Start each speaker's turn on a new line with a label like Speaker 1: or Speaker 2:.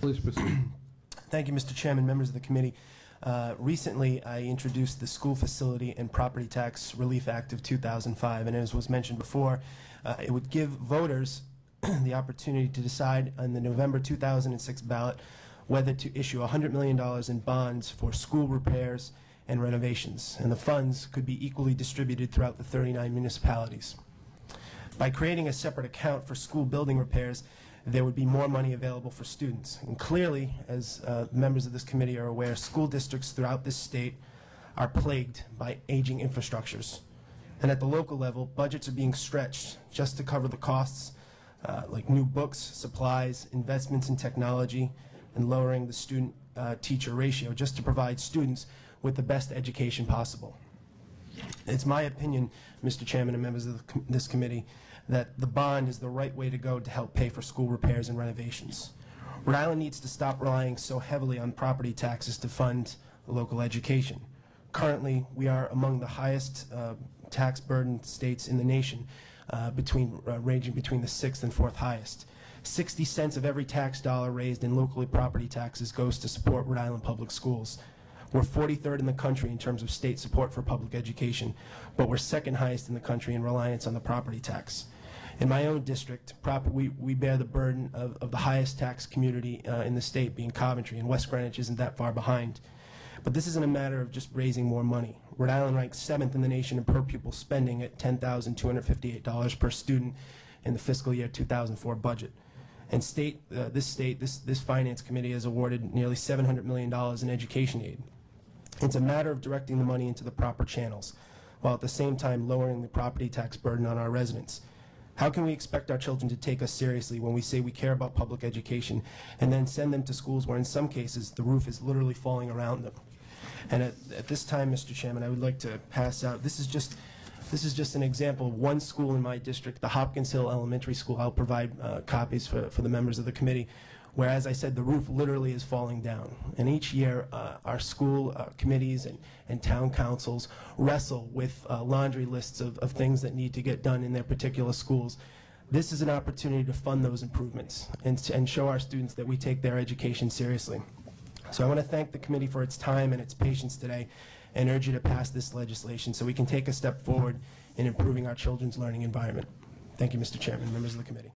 Speaker 1: Please proceed.
Speaker 2: Thank you, Mr. Chairman, members of the committee. Recently, I introduced the School Facility and Property Tax Relief Act of 2005, and as was mentioned before, it would give voters the opportunity to decide on the November 2006 ballot whether to issue $100 million in bonds for school repairs and renovations, and the funds could be equally distributed throughout the 39 municipalities. By creating a separate account for school building repairs, there would be more money available for students. And clearly, as members of this committee are aware, school districts throughout this state are plagued by aging infrastructures. And at the local level, budgets are being stretched just to cover the costs like new books, supplies, investments in technology, and lowering the student-teacher ratio just to provide students with the best education possible. It's my opinion, Mr. Chairman and members of this committee, that the bond is the right way to go to help pay for school repairs and renovations. Rhode Island needs to stop relying so heavily on property taxes to fund local education. Currently, we are among the highest tax burden states in the nation, ranging between the 6th and 4th highest. 60 cents of every tax dollar raised in local property taxes goes to support Rhode Island public schools. We're 43rd in the country in terms of state support for public education, but we're second highest in the country in reliance on the property tax. In my own district, we bear the burden of the highest tax community in the state, being Coventry, and West Greenwich isn't that far behind. But this isn't a matter of just raising more money. Rhode Island ranks 7th in the nation in per pupil spending at $10,258 per student in the fiscal year 2004 budget. And this finance committee has awarded nearly $700 million in education aid. It's a matter of directing the money into the proper channels, while at the same time lowering the property tax burden on our residents. How can we expect our children to take us seriously when we say we care about public education and then send them to schools where in some cases the roof is literally falling around them? And at this time, Mr. Chairman, I would like to pass out, this is just an example of one school in my district, the Hopkins Hill Elementary School. I'll provide copies for the members of the committee, where, as I said, the roof literally is falling down. And each year, our school committees and town councils wrestle with laundry lists of things that need to get done in their particular schools. This is an opportunity to fund those improvements and show our students that we take their education seriously. So I want to thank the committee for its time and its patience today and urge you to pass this legislation so we can take a step forward in improving our children's learning environment. Thank you, Mr. Chairman, members of the committee.